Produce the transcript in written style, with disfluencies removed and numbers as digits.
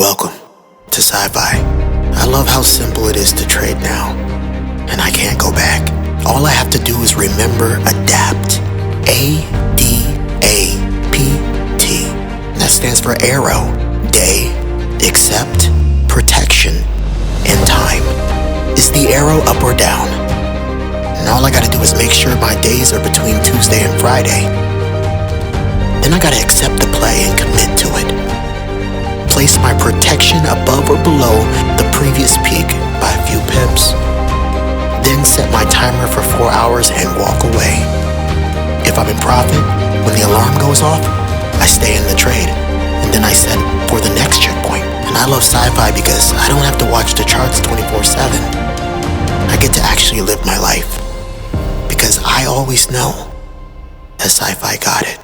Welcome to sci-fi. I love how simple it is to trade now, and I can't go back. All I have to do is remember adapt. ADAPT. That stands for arrow, day, accept, protection, and time. Is the arrow up or down? And all I gotta do is make sure my days are between Tuesday and Friday. Then I gotta accept the play and commit to it. Place my protection above or below the previous peak by a few pips. Then set my timer for 4 hours and walk away. If I'm in profit, when the alarm goes off, I stay in the trade. And then I set for the next checkpoint. And I love sci-fi because I don't have to watch the charts 24/7. I get to actually live my life. Because I always know that sci-fi got it.